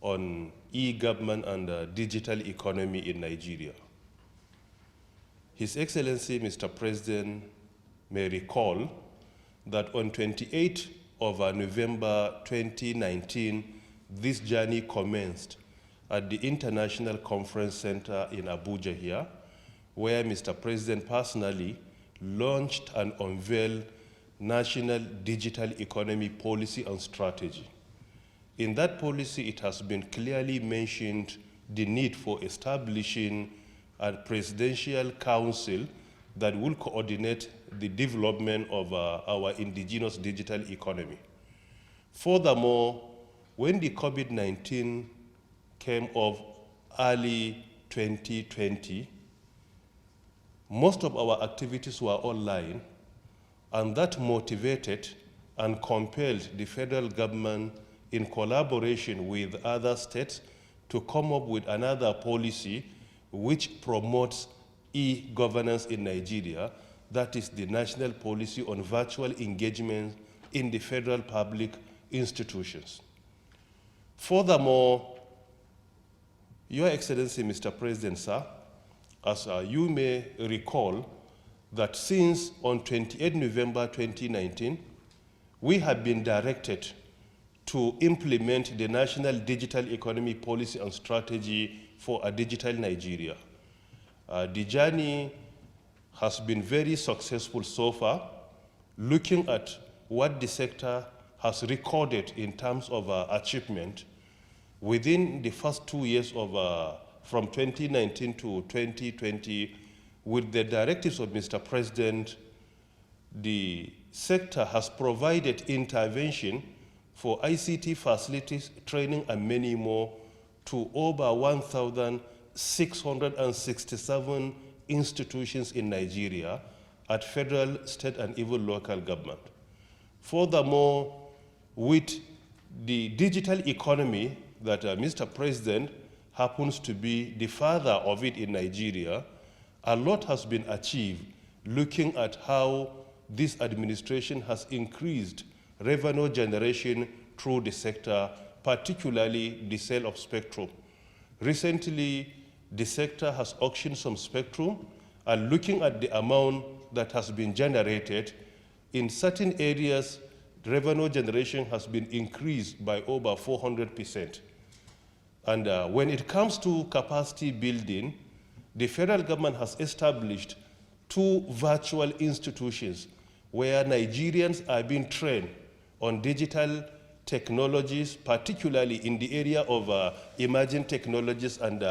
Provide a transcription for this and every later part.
on e-government and digital economy in Nigeria. His Excellency, Mr. President, may recall that on 28th of November 2019, this journey commenced at the International Conference Center in Abuja here, where Mr. President personally launched and unveiled National Digital Economy Policy and Strategy. In that policy, it has been clearly mentioned the need for establishing a presidential council that will coordinate the development of our indigenous digital economy. Furthermore, when the COVID-19 came of early 2020, most of our activities were online, and that motivated and compelled the federal government in collaboration with other states to come up with another policy which promotes e-governance in Nigeria, that is the National Policy on Virtual Engagement in the Federal Public Institutions. Furthermore, Your Excellency, Mr. President, sir, as you may recall, that since on 28 November 2019, we have been directed to implement the National Digital Economy Policy and Strategy for a Digital Nigeria. The journey has been very successful so far, looking at what the sector has recorded in terms of achievement within the first 2 years of from 2019 to 2020. With the directives of Mr. President, the sector has provided intervention for ICT facilities, training, and many more to over 1,667 institutions in Nigeria at federal, state, and even local government. Furthermore, with the digital economy that Mr. President happens to be the father of it in Nigeria, a lot has been achieved looking at how this administration has increased revenue generation through the sector, particularly the sale of spectrum. Recently, the sector has auctioned some spectrum, and looking at the amount that has been generated, in certain areas, revenue generation has been increased by over 400%. And when it comes to capacity building, the federal government has established 2 virtual institutions where Nigerians are being trained on digital technologies, particularly in the area of emerging technologies and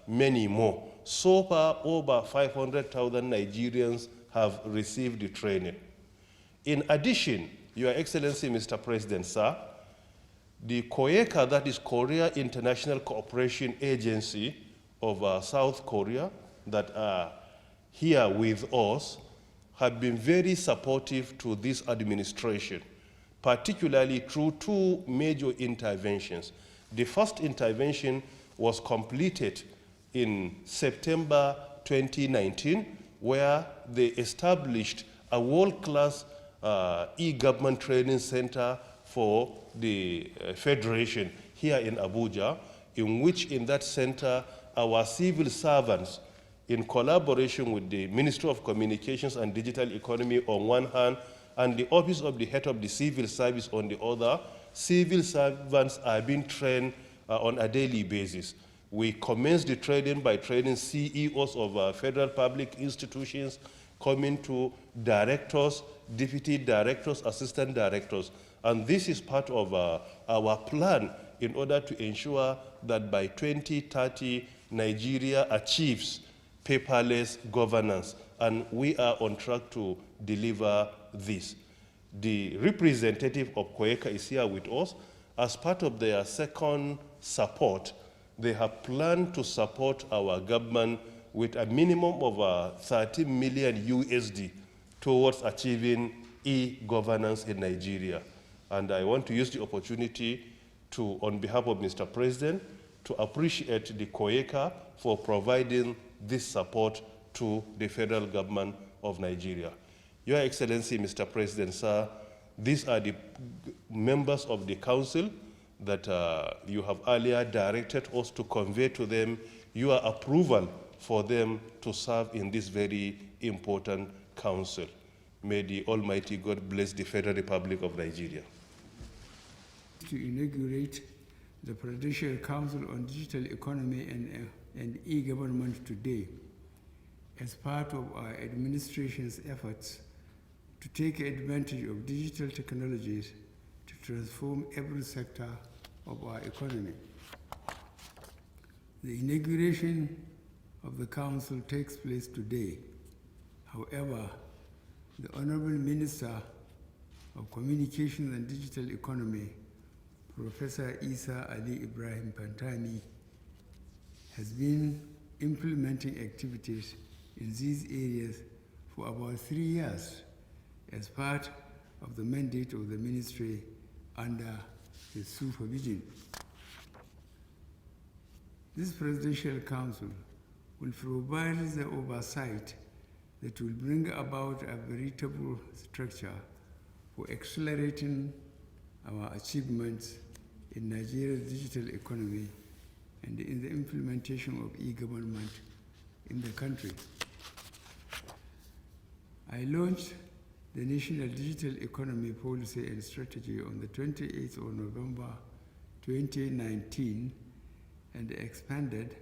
many more. So far, over 500,000 Nigerians have received the training. In addition, Your Excellency, Mr. President, sir, the COECA, that is Korea International Cooperation Agency of South Korea, that are here with us, have been very supportive to this administration, particularly through 2 major interventions. The first intervention was completed in September 2019, where they established a world-class e-government training center for the Federation here in Abuja, in which in that center our civil servants, in collaboration with the Ministry of Communications and Digital Economy on one hand, and the Office of the Head of the Civil Service on the other, civil servants are being trained on a daily basis. We commenced the training by training CEOs of federal public institutions, coming to directors, deputy directors, assistant directors. And this is part of our plan in order to ensure that by 2030, Nigeria achieves paperless governance, and we are on track to deliver this. The representative of COECA is here with us. As part of their second support, they have planned to support our government with a minimum of 30 million USD towards achieving e-governance in Nigeria. And I want to use the opportunity to, on behalf of Mr. President, to appreciate the COECA for providing this support to the federal government of Nigeria. Your Excellency, Mr. President, sir, these are the members of the council, that you have earlier directed us to convey to them your approval for them to serve in this very important council. May the Almighty God bless the Federal Republic of Nigeria. To inaugurate the Presidential Council on Digital Economy and E-Government today as part of our administration's efforts to take advantage of digital technologies to transform every sector of our economy. The inauguration of the Council takes place today. However, the Honorable Minister of Communications and Digital Economy, Professor Isa Ali Ibrahim Pantami, has been implementing activities in these areas for about 3 years as part of the mandate of the ministry under his supervision. This Presidential Council will provide the oversight that will bring about a veritable structure for accelerating our achievements in Nigeria's digital economy and in the implementation of e-government in the country. I launched the National Digital Economy Policy and Strategy on the 28th of November 2019 and expanded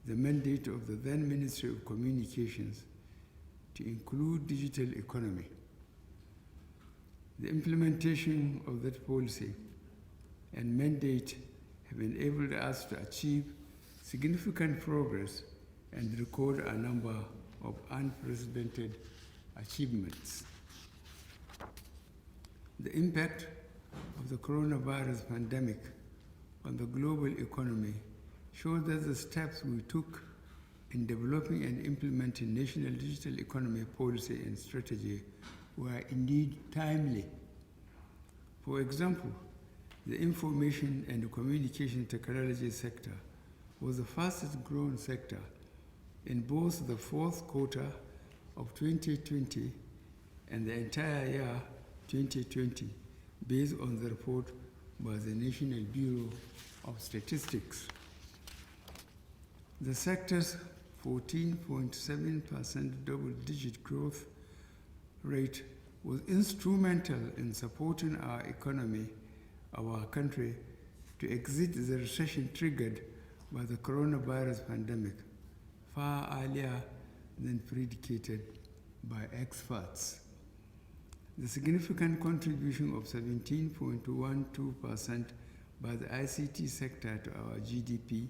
the mandate of the then Ministry of Communications to include digital economy. The implementation of that policy and mandate have enabled us to achieve significant progress and record a number of unprecedented achievements. The impact of the coronavirus pandemic on the global economy showed that the steps we took in developing and implementing national digital economy policy and strategy were indeed timely. For example, the information and communication technology sector was the fastest growing sector in both the fourth quarter of 2020 and the entire year 2020, based on the report by the National Bureau of Statistics. The sector's 14.7% double-digit growth rate was instrumental in supporting our economy, our country, to exit the recession triggered by the coronavirus pandemic far earlier than predicated by experts. The significant contribution of 17.12% by the ICT sector to our GDP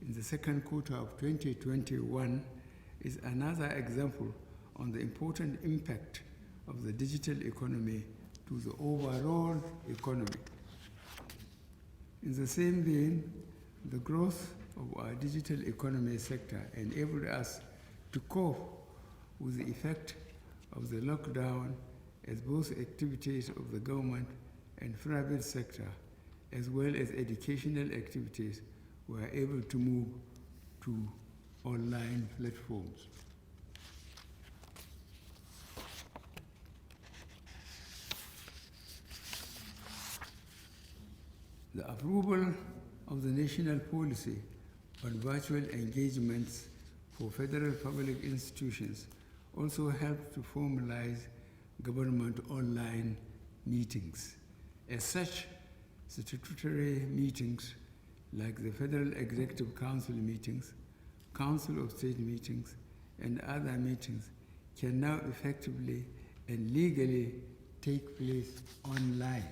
in the second quarter of 2021 is another example on the important impact of the digital economy to the overall economy. In the same vein, the growth of our digital economy sector enabled us to cope with the effect of the lockdown as both activities of the government and private sector, as well as educational activities, were able to move to online platforms. The approval of the national policy on virtual engagements for federal public institutions also helped to formalize government online meetings. As such, statutory meetings like the Federal Executive Council meetings, Council of State meetings, and other meetings can now effectively and legally take place online.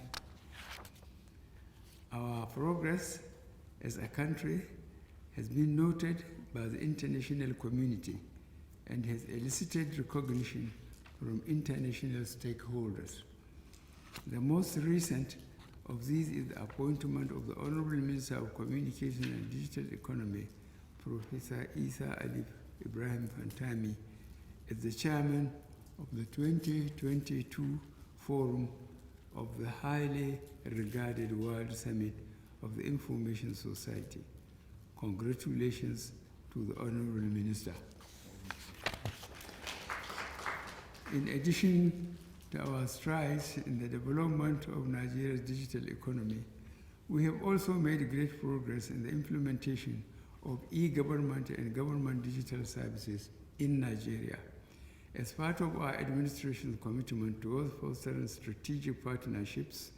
Our progress as a country has been noted by the international community and has elicited recognition from international stakeholders. The most recent of these is the appointment of the Honorable Minister of Communication and Digital Economy, Professor Isa Ali Ibrahim Pantami, as the chairman of the 2022 Forum of the highly regarded World Summit of the Information Society. Congratulations to the Honorable Minister. In addition to our strides in the development of Nigeria's digital economy, We have also made great progress in the implementation of e-government and government digital services in Nigeria. As part of our administration's commitment towards fostering strategic partnerships,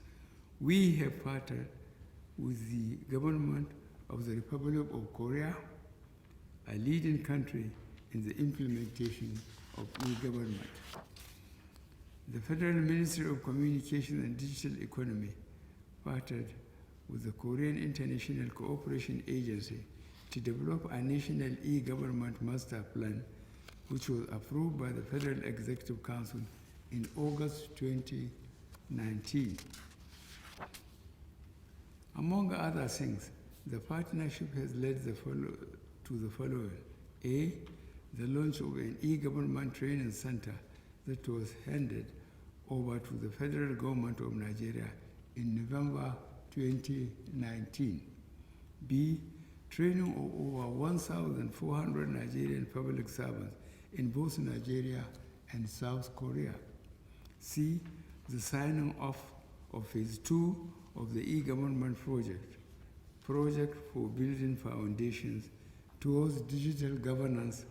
we have partnered with the government of the Republic of Korea, a leading country in the implementation of e-government. The Federal Ministry of Communication and Digital Economy partnered with the Korean International Cooperation Agency to develop a national e-government master plan, which was approved by the Federal Executive Council in August 2019. Among other things, the partnership has led to the following. A, the launch of an e-government training center that was handed over to the federal government of Nigeria in November 2019. B, training of over 1,400 Nigerian public servants in both Nigeria and South Korea. C, the signing off of phase 2 of the e-government project for building foundations towards digital governance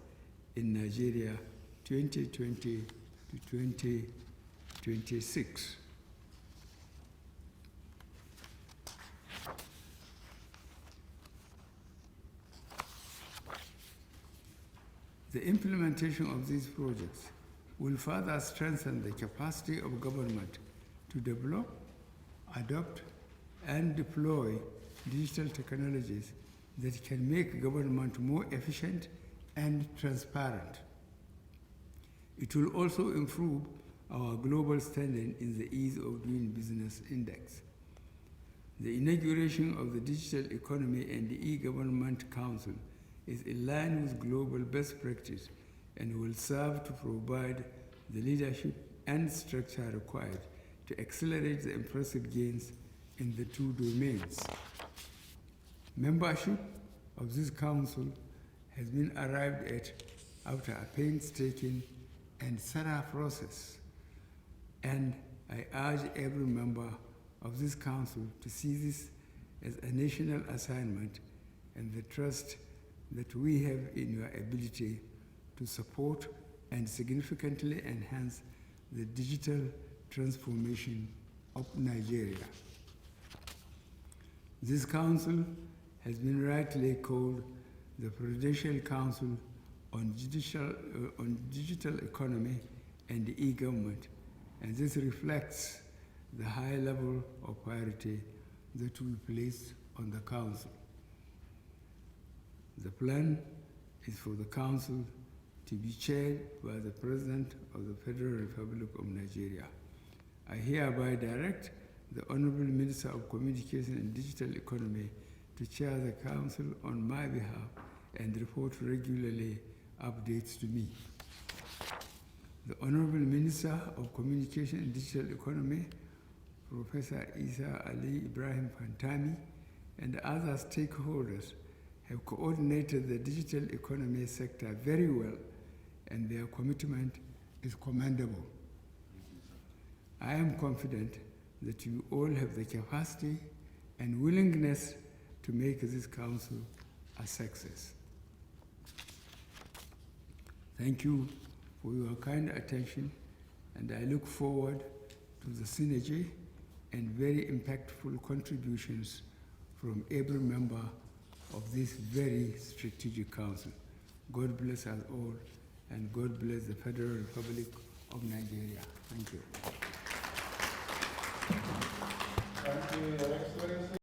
in Nigeria 2020 to 2026. The implementation of these projects will further strengthen the capacity of government to develop, adopt, and deploy digital technologies that can make government more efficient and transparent. It will also improve our global standing in the Ease of Doing Business Index. The inauguration of the Digital Economy and the E-Government Council is in line with global best practice and will serve to provide the leadership and structure required to accelerate the impressive gains in the two domains. Membership of this council has been arrived at after a painstaking and thorough process, and I urge every member of this council to see this as a national assignment and the trust that we have in your ability to support and significantly enhance the digital transformation of Nigeria. This council has been rightly called the Presidential Council on Digital Economy and E-Government, and this reflects the high level of priority that we place on the council. The plan is for the council to be chaired by the President of the Federal Republic of Nigeria. I hereby direct the Honorable Minister of Communication and Digital Economy to chair the council on my behalf and report regularly updates to me. The Honorable Minister of Communication and Digital Economy, Prof Isa Ali Ibrahim Pantami, and other stakeholders have coordinated the digital economy sector very well, and their commitment is commendable. I am confident that you all have the capacity and willingness to make this council a success. Thank you for your kind attention, and I look forward to the synergy and very impactful contributions from every member of this very strategic council. God bless us all, and God bless the Federal Republic of Nigeria. Thank you. Thank you, Your Excellency.